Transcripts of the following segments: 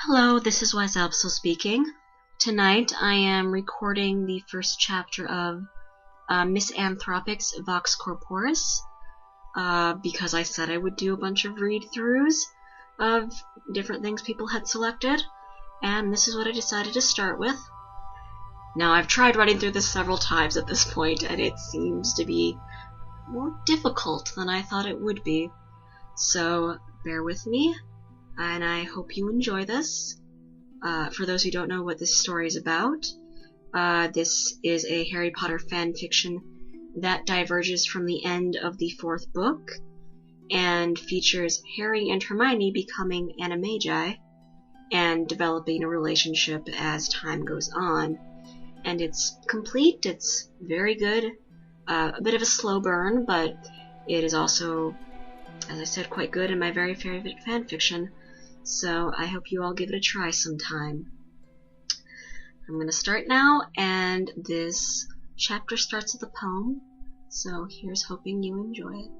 Hello, this is WiseAbsol speaking. Tonight I am recording the first chapter of MissAnnThropic's Vox Corporis because I said I would do a bunch of read-throughs of different things people had selected, and this is what I decided to start with. Now, I've tried running through this several times at this point, and it seems to be more difficult than I thought it would be. So, bear with me, and I hope you enjoy this. For those who don't know what this story is about, this is a Harry Potter fanfiction that diverges from the end of the fourth book and features Harry and Hermione becoming animagi and developing a relationship as time goes on. And it's complete, it's very good, a bit of a slow burn, but it is also, as I said, quite good and my very favorite fanfiction. So I hope you all give it a try sometime. I'm going to start now, and this chapter starts with a poem, so here's hoping you enjoy it.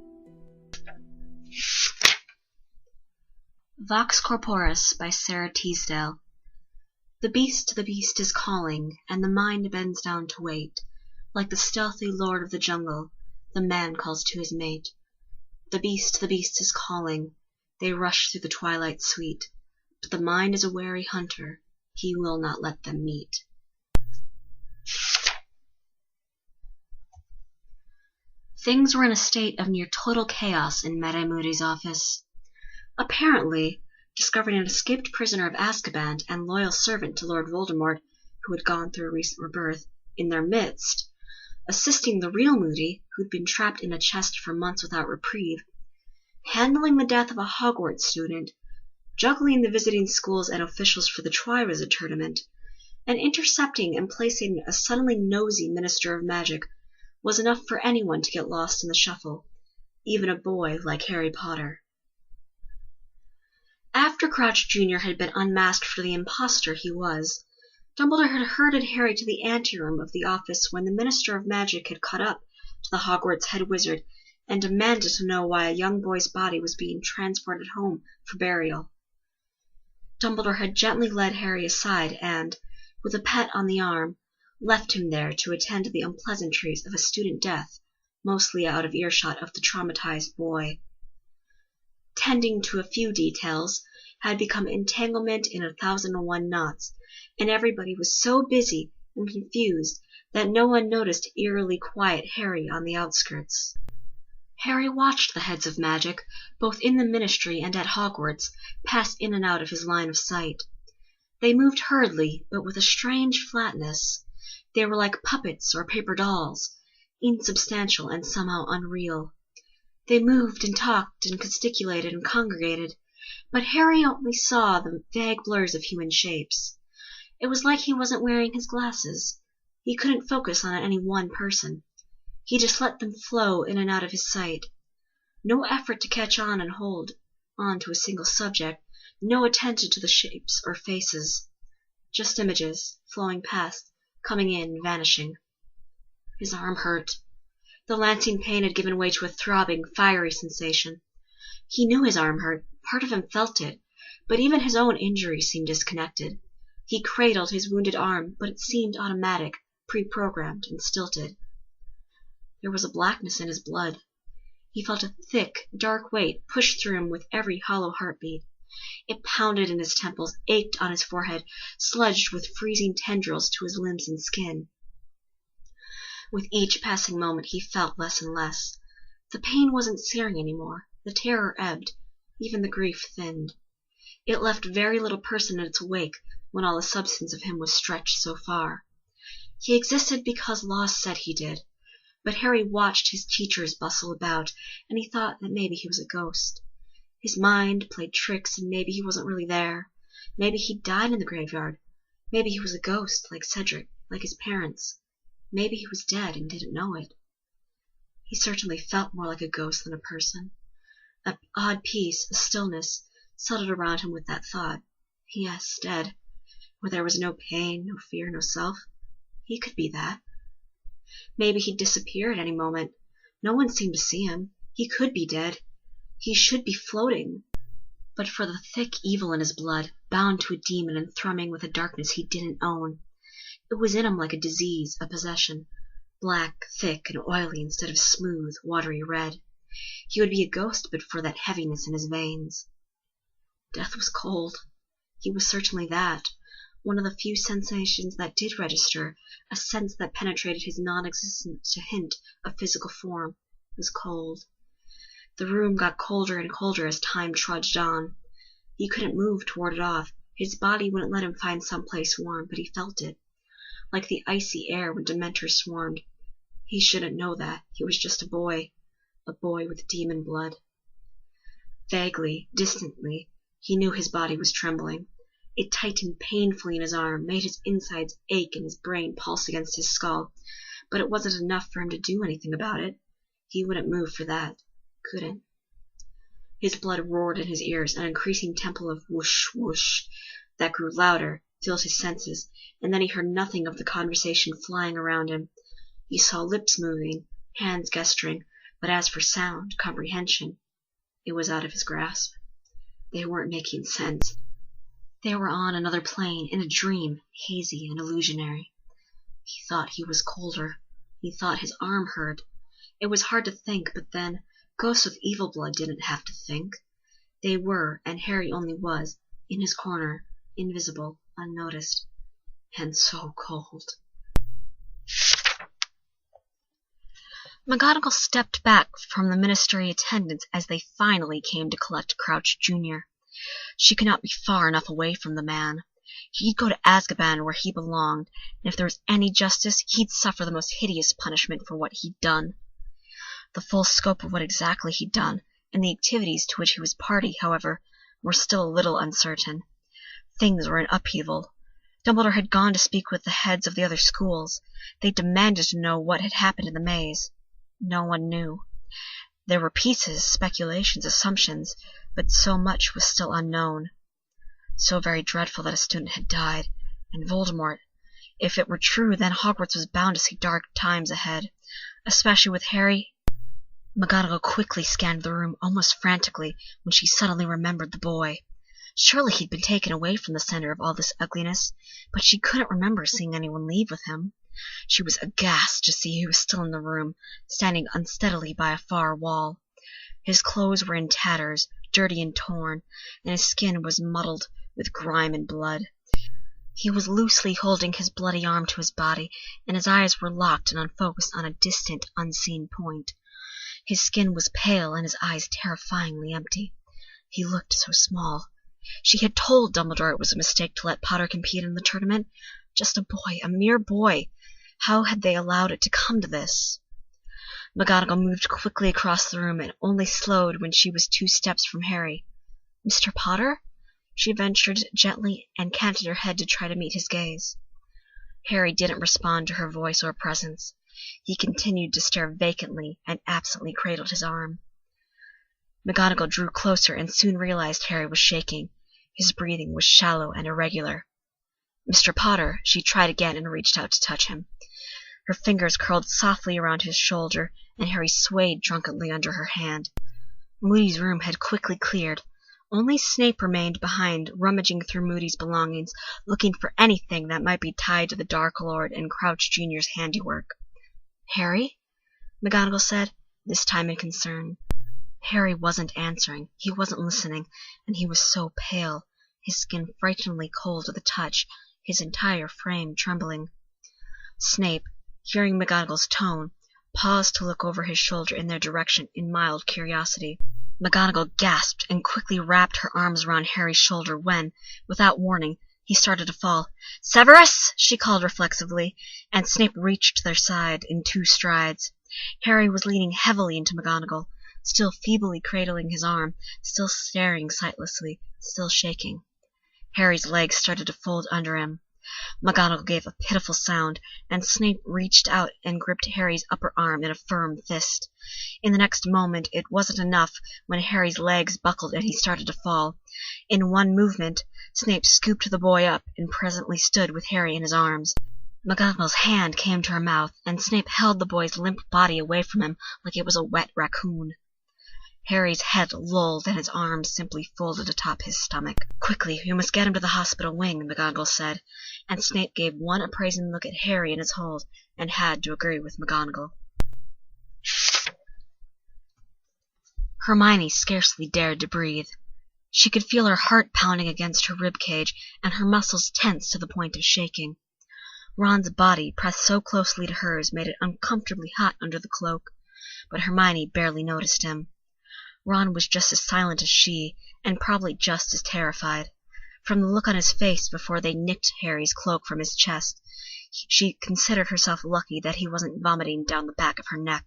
Vox Corporis by Sarah Teasdale. The beast is calling, and the mind bends down to wait. Like the stealthy lord of the jungle, the man calls to his mate. The beast is calling. They rush through the twilight sweet, but the mind is a wary hunter. He will not let them meet. Things were in a state of near total chaos in Madame Moody's office. Apparently, discovering an escaped prisoner of Azkaban and loyal servant to Lord Voldemort, who had gone through a recent rebirth, in their midst, assisting the real Moody, who'd been trapped in a chest for months without reprieve, handling the death of a Hogwarts student, juggling the visiting schools and officials for the Triwizard Tournament, and intercepting and placing a suddenly nosy Minister of Magic was enough for anyone to get lost in the shuffle, even a boy like Harry Potter. After Crouch Jr. had been unmasked for the impostor he was, Dumbledore had herded Harry to the anteroom of the office when the Minister of Magic had caught up to the Hogwarts head wizard and demanded to know why a young boy's body was being transported home for burial. Dumbledore had gently led Harry aside and, with a pat on the arm, left him there to attend to the unpleasantries of a student death, mostly out of earshot of the traumatized boy. Tending to a few details had become entanglement in 1001 knots, and everybody was so busy and confused that no one noticed eerily quiet Harry on the outskirts. Harry watched the heads of magic, both in the Ministry and at Hogwarts, pass in and out of his line of sight. They moved hurriedly, but with a strange flatness. They were like puppets or paper dolls, insubstantial and somehow unreal. They moved and talked and gesticulated and congregated, but Harry only saw the vague blurs of human shapes. It was like he wasn't wearing his glasses. He couldn't focus on any one person. He just let them flow in and out of his sight. No effort to catch on and hold on to a single subject, no attention to the shapes or faces. Just images, flowing past, coming in, vanishing. His arm hurt. The lancing pain had given way to a throbbing, fiery sensation. He knew his arm hurt, part of him felt it, but even his own injury seemed disconnected. He cradled his wounded arm, but it seemed automatic, pre-programmed, and stilted. There was a blackness in his blood. He felt a thick, dark weight push through him with every hollow heartbeat. It pounded in his temples, ached on his forehead, sludged with freezing tendrils to his limbs and skin. With each passing moment he felt less and less. The pain wasn't searing anymore. The terror ebbed. Even the grief thinned. It left very little person in its wake when all the substance of him was stretched so far. He existed because law said he did. But Harry watched his teachers bustle about, and he thought that maybe he was a ghost. His mind played tricks, and maybe he wasn't really there. Maybe he'd died in the graveyard. Maybe he was a ghost, like Cedric, like his parents. Maybe he was dead and didn't know it. He certainly felt more like a ghost than a person. An odd peace, a stillness, settled around him with that thought. Yes, dead. Where there was no pain, no fear, no self. He could be that. Maybe he'd disappear at any moment. No one seemed to see him. He could be dead. He should be floating. but for the thick evil in his blood, bound to a demon and thrumming with a darkness he didn't own. It was in him like a disease, a possession, black, thick, and oily instead of smooth, watery red. He would be a ghost but for that heaviness in his veins. Death was cold. He was certainly that. One of the few sensations that did register, a sense that penetrated his non-existence to hint of physical form, was cold. The room got colder and colder as time trudged on. He couldn't move to ward it off. His body wouldn't let him find some place warm, but he felt it, like the icy air when Dementors swarmed. He shouldn't know that. He was just a boy with demon blood. Vaguely, distantly, he knew his body was trembling. It tightened painfully in his arm, made his insides ache and his brain pulse against his skull. But it wasn't enough for him to do anything about it. He wouldn't move for that. Couldn't. His blood roared in his ears, an increasing tempo of whoosh, whoosh, that grew louder, filled his senses, and then he heard nothing of the conversation flying around him. He saw lips moving, hands gesturing, but as for sound, comprehension, it was out of his grasp. They weren't making sense. They were on another plane, in a dream, hazy and illusionary. He thought he was colder. He thought his arm hurt. It was hard to think, but then, ghosts with evil blood didn't have to think. They were, and Harry only was, in his corner, invisible, unnoticed, and so cold. McGonigle stepped back from the ministry attendants as they finally came to collect Crouch Jr. She could not be far enough away from the man. He'd go to Azkaban where he belonged, and if there was any justice, he'd suffer the most hideous punishment for what he'd done. The full scope of what exactly he'd done, and the activities to which he was party, however, were still a little uncertain. Things were in upheaval. Dumbledore had gone to speak with the heads of the other schools. They demanded to know what had happened in the maze. No one knew. There were pieces, speculations, assumptions, but so much was still unknown. So very dreadful that a student had died, and Voldemort. If it were true, then Hogwarts was bound to see dark times ahead, especially with Harry. McGonigle quickly scanned the room, almost frantically, when she suddenly remembered the boy. Surely he'd been taken away from the center of all this ugliness, but she couldn't remember seeing anyone leave with him. She was aghast to see he was still in the room, standing unsteadily by a far wall. His clothes were in tatters, dirty and torn, and his skin was mottled with grime and blood. He was loosely holding his bloody arm to his body, and his eyes were locked and unfocused on a distant, unseen point. His skin was pale and his eyes terrifyingly empty. He looked so small. She had told Dumbledore it was a mistake to let Potter compete in the tournament. Just a boy, a mere boy. How had they allowed it to come to this? McGonigle moved quickly across the room and only slowed when she was 2 steps from Harry. "Mr. Potter?" she ventured gently and canted her head to try to meet his gaze. Harry didn't respond to her voice or presence. He continued to stare vacantly and absently cradled his arm. McGonigle drew closer and soon realized Harry was shaking. His breathing was shallow and irregular. "Mr. Potter," she tried again and reached out to touch him. Her fingers curled softly around his shoulder, and Harry swayed drunkenly under her hand. Moody's room had quickly cleared. Only Snape remained behind, rummaging through Moody's belongings, looking for anything that might be tied to the Dark Lord and Crouch Jr.'s handiwork. "Harry?" McGonigle said, this time in concern. Harry wasn't answering. He wasn't listening, and he was so pale, his skin frighteningly cold to the touch, his entire frame trembling. Snape, hearing McGonagle's tone, paused to look over his shoulder in their direction in mild curiosity. McGonigle gasped and quickly wrapped her arms around Harry's shoulder when, without warning, he started to fall. "Severus!" she called reflexively, and Snape reached their side in 2 strides. Harry was leaning heavily into McGonigle, still feebly cradling his arm, still staring sightlessly, still shaking. Harry's legs started to fold under him. McGonigle gave a pitiful sound, and Snape reached out and gripped Harry's upper arm in a firm fist. In the next moment it wasn't enough when Harry's legs buckled and he started to fall. In one movement, Snape scooped the boy up and presently stood with Harry in his arms. McGonagle's hand came to her mouth, and Snape held the boy's limp body away from him like it was a wet raccoon. Harry's head lolled and his arms simply folded atop his stomach. "Quickly, we must get him to the hospital wing," McGonigle said, and Snape gave one appraising look at Harry in his hold and had to agree with McGonigle. Hermione scarcely dared to breathe. She could feel her heart pounding against her rib cage and her muscles tense to the point of shaking. Ron's body, pressed so closely to hers, made it uncomfortably hot under the cloak, but Hermione barely noticed him. Ron was just as silent as she, and probably just as terrified. From the look on his face before they nicked Harry's cloak from his chest, she considered herself lucky that he wasn't vomiting down the back of her neck.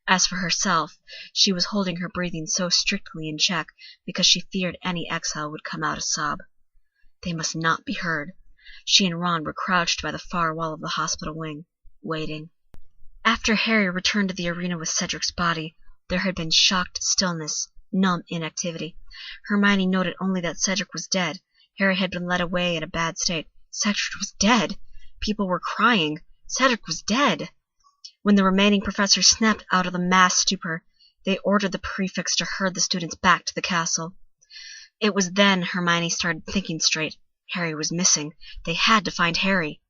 As for herself, she was holding her breathing so strictly in check because she feared any exhale would come out a sob. They must not be heard. She and Ron were crouched by the far wall of the hospital wing, waiting. After Harry returned to the arena with Cedric's body, there had been shocked stillness, numb inactivity. Hermione noted only that Cedric was dead. Harry had been led away in a bad state. Cedric was dead! People were crying. Cedric was dead! When the remaining professors snapped out of the mass stupor, they ordered the prefects to herd the students back to the castle. It was then Hermione started thinking straight. Harry was missing. They had to find Harry.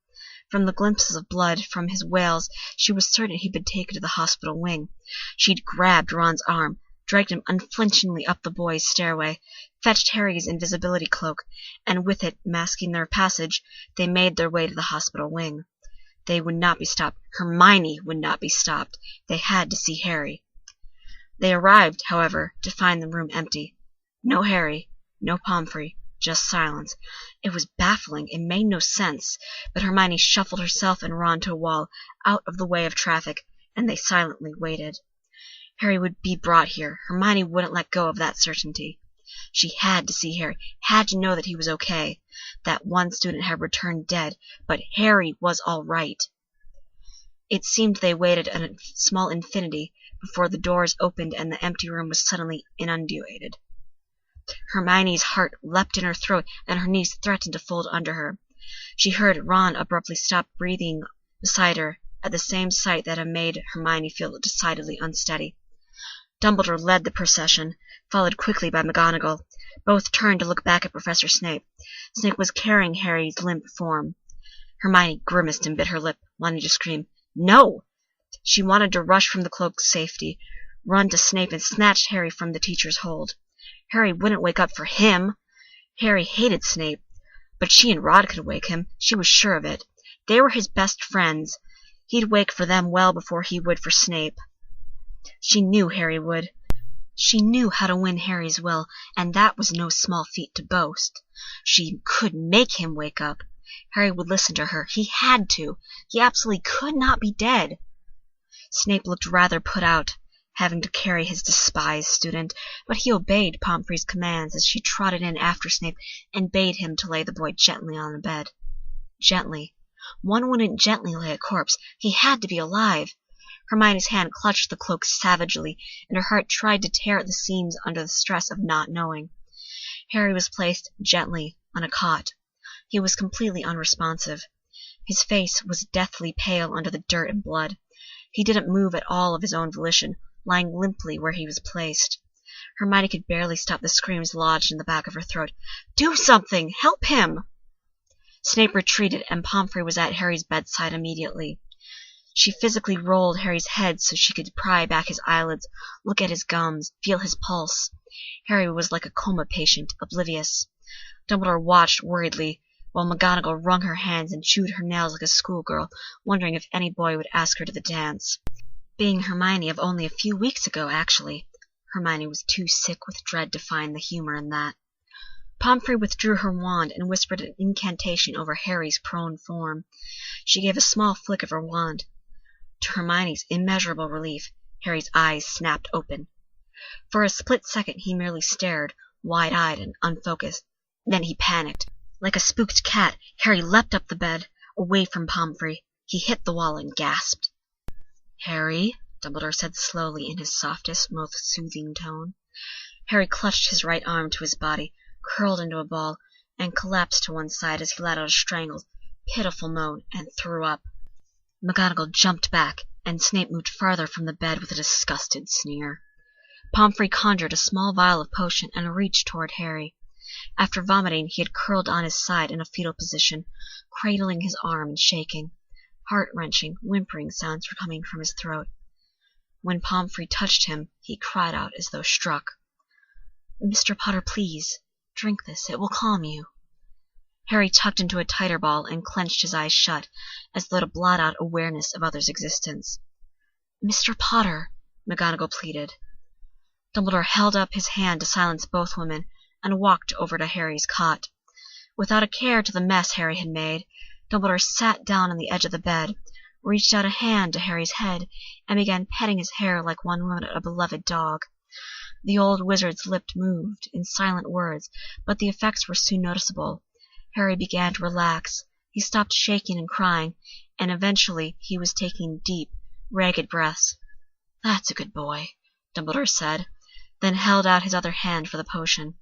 From the glimpses of blood from his wails, she was certain he'd been taken to the hospital wing. She'd grabbed Ron's arm, dragged him unflinchingly up the boys' stairway, fetched Harry's invisibility cloak, and with it masking their passage, they made their way to the hospital wing. They would not be stopped. Hermione would not be stopped. They had to see Harry. They arrived, however, to find the room empty. No Harry, no Pomfrey, just silence. It was baffling. It made no sense, but Hermione shuffled herself and Ron to a wall, out of the way of traffic, and they silently waited. Harry would be brought here. Hermione wouldn't let go of that certainty. She had to see Harry, had to know that he was okay. That one student had returned dead, but Harry was all right. It seemed they waited a small infinity before the doors opened and the empty room was suddenly inundated. Hermione's heart leapt in her throat and her knees threatened to fold under her. She heard Ron abruptly stop breathing beside her at the same sight that had made Hermione feel decidedly unsteady. Dumbledore led the procession, followed quickly by McGonigle. Both turned to look back at Professor Snape. Snape was carrying Harry's limp form. Hermione grimaced and bit her lip, wanting to scream, "No!" She wanted to rush from the cloak's safety, run to Snape and snatch Harry from the teacher's hold. Harry wouldn't wake up for him. Harry hated Snape, but she and Rod could wake him. She was sure of it. They were his best friends. He'd wake for them well before he would for Snape. She knew Harry would. She knew how to win Harry's will, and that was no small feat to boast. She could make him wake up. Harry would listen to her. He had to. He absolutely could not be dead. Snape looked rather put out, having to carry his despised student, but he obeyed Pomfrey's commands as she trotted in after Snape and bade him to lay the boy gently on the bed. Gently. One wouldn't gently lay a corpse. He had to be alive. Hermione's hand clutched the cloak savagely, and her heart tried to tear at the seams under the stress of not knowing. Harry was placed gently on a cot. He was completely unresponsive. His face was deathly pale under the dirt and blood. He didn't move at all of his own volition, lying limply where he was placed. Hermione could barely stop the screams lodged in the back of her throat. "Do something! Help him!" Snape retreated, and Pomfrey was at Harry's bedside immediately. She physically rolled Harry's head so she could pry back his eyelids, look at his gums, feel his pulse. Harry was like a coma patient, oblivious. Dumbledore watched worriedly, while McGonigle wrung her hands and chewed her nails like a schoolgirl, wondering if any boy would ask her to the dance. Being Hermione of only a few weeks ago, actually. Hermione was too sick with dread to find the humor in that. Pomfrey withdrew her wand and whispered an incantation over Harry's prone form. She gave a small flick of her wand. To Hermione's immeasurable relief, Harry's eyes snapped open. For a split second he merely stared, wide-eyed and unfocused. Then he panicked. Like a spooked cat, Harry leapt up the bed, away from Pomfrey. He hit the wall and gasped. "Harry," Dumbledore said slowly in his softest, most soothing tone. Harry clutched his right arm to his body, curled into a ball, and collapsed to one side as he let out a strangled, pitiful moan and threw up. McGonigle jumped back, and Snape moved farther from the bed with a disgusted sneer. Pomfrey conjured a small vial of potion and reached toward Harry. After vomiting, he had curled on his side in a fetal position, cradling his arm and shaking. Heart-wrenching, whimpering sounds were coming from his throat. When Pomfrey touched him, he cried out as though struck. "Mr. Potter, please, drink this. It will calm you." Harry tucked into a tighter ball and clenched his eyes shut, as though to blot out awareness of others' existence. "Mr. Potter," McGonigle pleaded. Dumbledore held up his hand to silence both women and walked over to Harry's cot. Without a care to the mess Harry had made, Dumbledore sat down on the edge of the bed, reached out a hand to Harry's head, and began petting his hair like one would a beloved dog. The old wizard's lips moved in silent words, but the effects were soon noticeable. Harry began to relax. He stopped shaking and crying, and eventually he was taking deep, ragged breaths. "That's a good boy," Dumbledore said, then held out his other hand for the potion.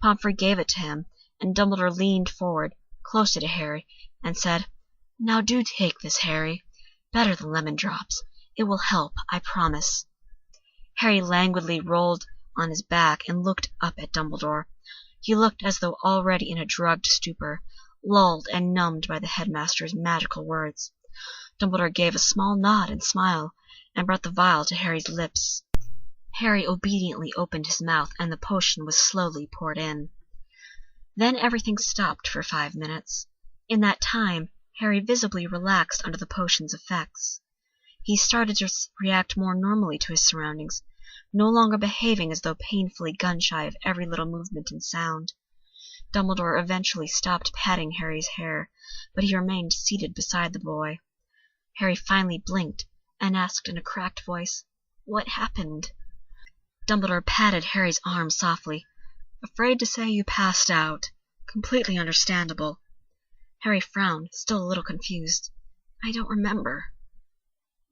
Pomfrey gave it to him, and Dumbledore leaned forward, closer to Harry, and said, "Now do take this, Harry. Better than lemon drops. It will help, I promise." Harry languidly rolled on his back and looked up at Dumbledore. He looked as though already in a drugged stupor, lulled and numbed by the headmaster's magical words. Dumbledore gave a small nod and smile, and brought the vial to Harry's lips. Harry obediently opened his mouth, and the potion was slowly poured in. Then everything stopped for 5 minutes. In that time, Harry visibly relaxed under the potion's effects. He started to react more normally to his surroundings, no longer behaving as though painfully gun-shy of every little movement and sound. Dumbledore eventually stopped patting Harry's hair, but he remained seated beside the boy. Harry finally blinked and asked in a cracked voice, "What happened?" Dumbledore patted Harry's arm softly. "Afraid to say you passed out. Completely understandable." Harry frowned, still a little confused. "I don't remember."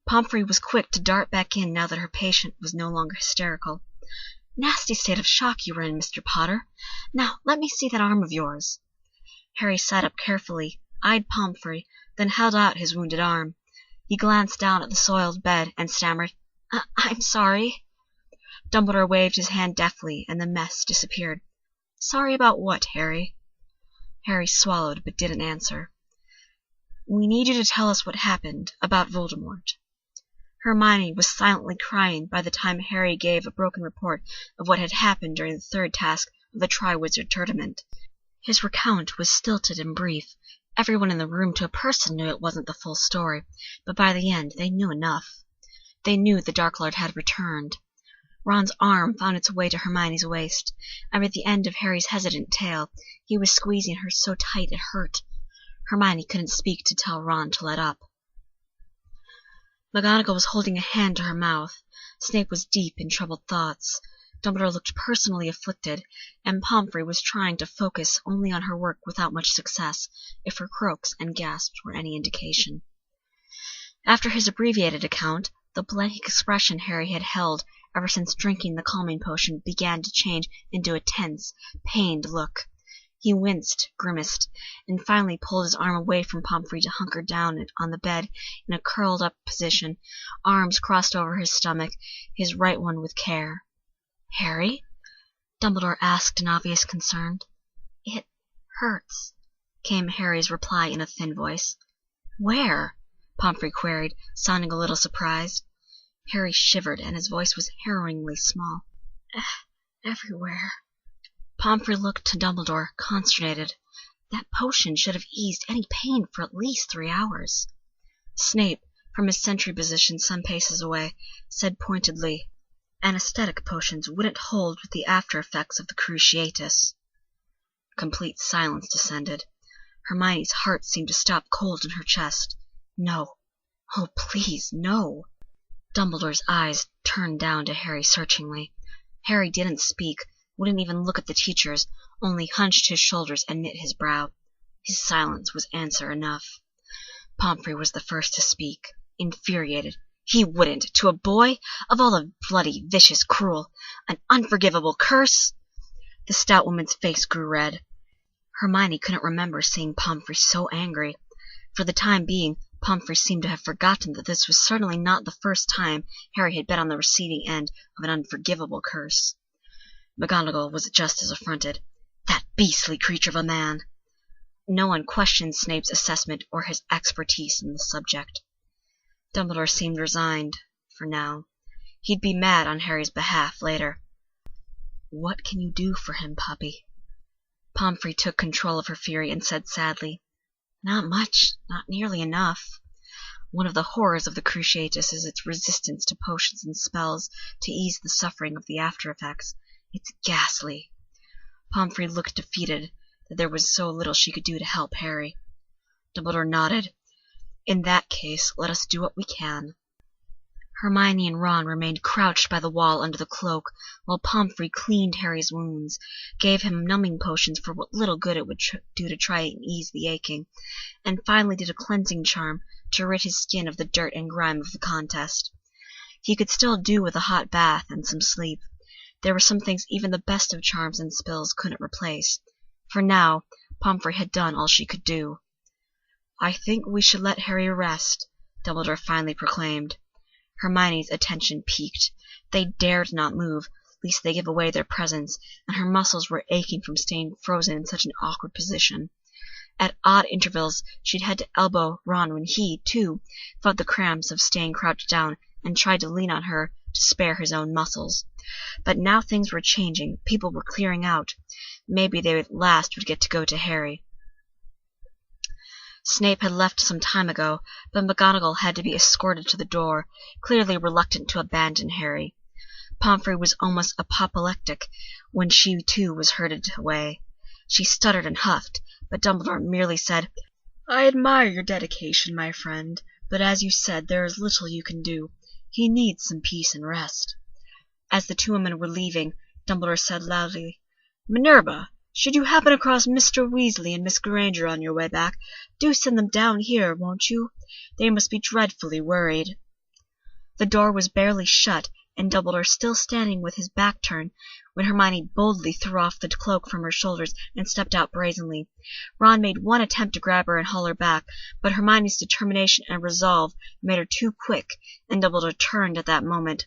Pomfrey was quick to dart back in now that her patient was no longer hysterical. "Nasty state of shock you were in, Mr. Potter. Now, let me see that arm of yours." Harry sat up carefully, eyed Pomfrey, then held out his wounded arm. He glanced down at the soiled bed and stammered, "I'm sorry." Dumbledore waved his hand deftly, and the mess disappeared. "Sorry about what, Harry?" Harry swallowed, but didn't answer. "We need you to tell us what happened about Voldemort." Hermione was silently crying by the time Harry gave a broken report of what had happened during the third task of the Triwizard Tournament. His recount was stilted and brief. Everyone in the room to a person knew it wasn't the full story, but by the end they knew enough. They knew the Dark Lord had returned. Ron's arm found its way to Hermione's waist, and at the end of Harry's hesitant tale, he was squeezing her so tight it hurt. Hermione couldn't speak to tell Ron to let up. McGonigle was holding a hand to her mouth. Snape was deep in troubled thoughts. Dumbledore looked personally afflicted, and Pomfrey was trying to focus only on her work without much success, if her croaks and gasps were any indication. After his abbreviated account, the blank expression Harry had held ever since drinking the calming potion began to change into a tense, pained look. He winced, grimaced, and finally pulled his arm away from Pomfrey to hunker down on the bed in a curled-up position, arms crossed over his stomach, his right one with care. "Harry?" Dumbledore asked in obvious concern. "It hurts," came Harry's reply in a thin voice. "Where?" Pomfrey queried, sounding a little surprised. Harry shivered, and his voice was harrowingly small. "Everywhere." Pomfrey looked to Dumbledore, consternated. That potion should have eased any pain for at least 3 hours. Snape, from his sentry position some paces away, said pointedly, "Anesthetic potions wouldn't hold with the after-effects of the cruciatus." Complete silence descended. Hermione's heart seemed to stop cold in her chest. No. Oh, please, no. Dumbledore's eyes turned down to Harry searchingly. Harry didn't speak, wouldn't even look at the teachers, only hunched his shoulders and knit his brow. His silence was answer enough. Pomfrey was the first to speak, infuriated. He wouldn't, to a boy? Of all the bloody, vicious, cruel, an unforgivable curse! The stout woman's face grew red. Hermione couldn't remember seeing Pomfrey so angry. For the time being, Pomfrey seemed to have forgotten that this was certainly not the first time Harry had been on the receiving end of an unforgivable curse. McGonigle was just as affronted. That beastly creature of a man! No one questioned Snape's assessment or his expertise in the subject. Dumbledore seemed resigned, for now. He'd be mad on Harry's behalf later. What can you do for him, puppy? Pomfrey took control of her fury and said sadly, Not much, not nearly enough. One of the horrors of the Cruciatus is its resistance to potions and spells to ease the suffering of the after-effects. It's ghastly. Pomfrey looked defeated that there was so little she could do to help Harry. Dumbledore nodded. In that case, let us do what we can. Hermione and Ron remained crouched by the wall under the cloak, while Pomfrey cleaned Harry's wounds, gave him numbing potions for what little good it would do to try and ease the aching, and finally did a cleansing charm to rid his skin of the dirt and grime of the contest. He could still do with a hot bath and some sleep. There were some things even the best of charms and spells couldn't replace. For now, Pomfrey had done all she could do. I think we should let Harry rest, Dumbledore finally proclaimed. Hermione's attention piqued. They dared not move, lest they give away their presence, and her muscles were aching from staying frozen in such an awkward position. At odd intervals she'd had to elbow Ron when he, too, felt the cramps of staying crouched down and tried to lean on her to spare his own muscles. But now things were changing. People were clearing out. Maybe they at last would get to go to Harry. Snape had left some time ago, but McGonigle had to be escorted to the door, clearly reluctant to abandon Harry. Pomfrey was almost apoplectic when she, too, was herded away. She stuttered and huffed, but Dumbledore merely said, I admire your dedication, my friend, but as you said, there is little you can do. He needs some peace and rest. As the two women were leaving, Dumbledore said loudly, Minerva, should you happen across Mr. Weasley and Miss Granger on your way back, do send them down here, won't you? They must be dreadfully worried. The door was barely shut, and Dumbledore still standing with his back turned, when Hermione boldly threw off the cloak from her shoulders and stepped out brazenly. Ron made one attempt to grab her and haul her back, but Hermione's determination and resolve made her too quick, and Dumbledore turned at that moment.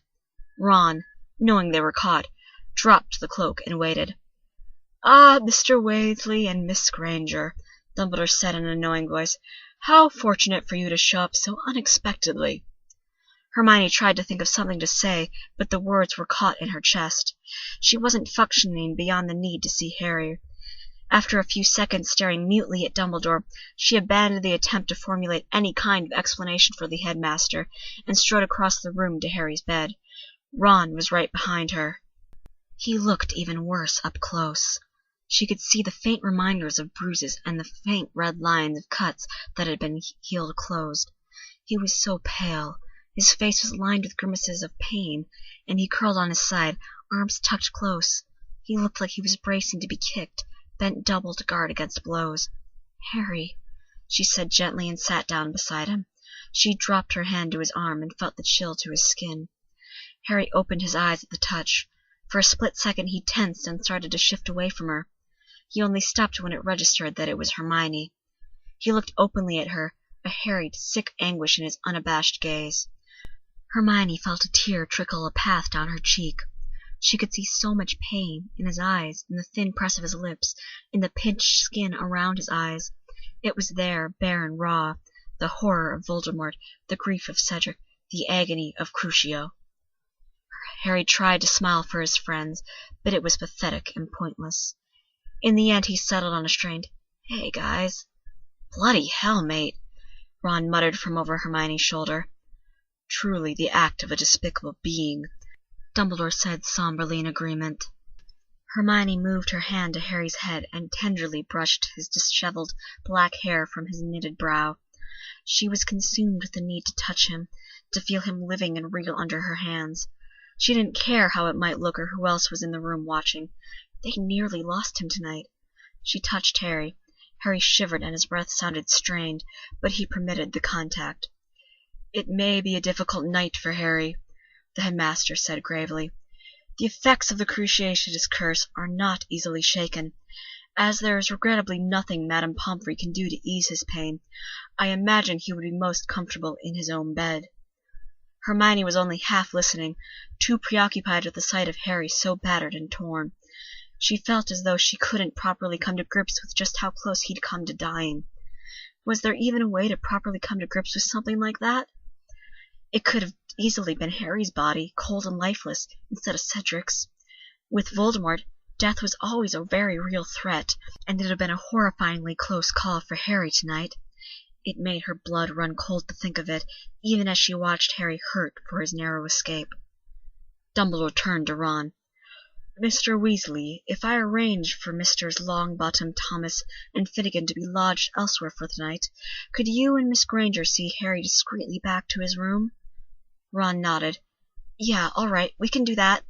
Ron, knowing they were caught, dropped the cloak and waited. Ah, Mr. Weasley and Miss Granger, Dumbledore said in an annoying voice, how fortunate for you to show up so unexpectedly. Hermione tried to think of something to say, but the words were caught in her chest. She wasn't functioning beyond the need to see Harry. After a few seconds staring mutely at Dumbledore, she abandoned the attempt to formulate any kind of explanation for the headmaster, and strode across the room to Harry's bed. Ron was right behind her. He looked even worse up close. She could see the faint reminders of bruises and the faint red lines of cuts that had been healed closed. He was so pale. His face was lined with grimaces of pain, and he curled on his side, arms tucked close. He looked like he was bracing to be kicked, bent double to guard against blows. Harry, she said gently and sat down beside him. She dropped her hand to his arm and felt the chill to his skin. Harry opened his eyes at the touch. For a split second he tensed and started to shift away from her. He only stopped when it registered that it was Hermione. He looked openly at her, a harried, sick anguish in his unabashed gaze. Hermione felt a tear trickle a path down her cheek. She could see so much pain in his eyes, in the thin press of his lips, in the pinched skin around his eyes. It was there, bare and raw, the horror of Voldemort, the grief of Cedric, the agony of Crucio. Harry tried to smile for his friends, but it was pathetic and pointless. In the end he settled on a strained, Hey, guys. Bloody hell, mate, Ron muttered from over Hermione's shoulder. Truly the act of a despicable being, Dumbledore said somberly in agreement. Hermione moved her hand to Harry's head and tenderly brushed his disheveled black hair from his knitted brow. She was consumed with the need to touch him, to feel him living and real under her hands. She didn't care how it might look or who else was in the room watching. They nearly lost him tonight. She touched Harry. Harry shivered and his breath sounded strained, but he permitted the contact. It may be a difficult night for Harry, the headmaster said gravely. The effects of the Cruciatus curse are not easily shaken, As there is regrettably nothing Madame Pomfrey can do to ease his pain, I imagine he would be most comfortable in his own bed." Hermione was only half listening, too preoccupied with the sight of Harry so battered and torn. She felt as though she couldn't properly come to grips with just how close he'd come to dying. Was there even a way to properly come to grips with something like that? It could have easily been Harry's body, cold and lifeless, instead of Cedric's. With Voldemort, death was always a very real threat, and it had been a horrifyingly close call for Harry tonight. It made her blood run cold to think of it, even as she watched Harry hurt for his narrow escape. Dumbledore turned to Ron. "Mr. Weasley, if I arrange for Messrs. Longbottom, Thomas, and Finnegan to be lodged elsewhere for the night, could you and Miss Granger see Harry discreetly back to his room?" Ron nodded. "Yeah, all right, we can do that."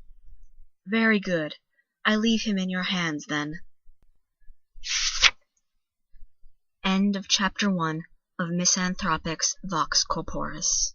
"Very good. I leave him in your hands, then." End of Chapter 1 of MissAnnThropic's Vox Corporis.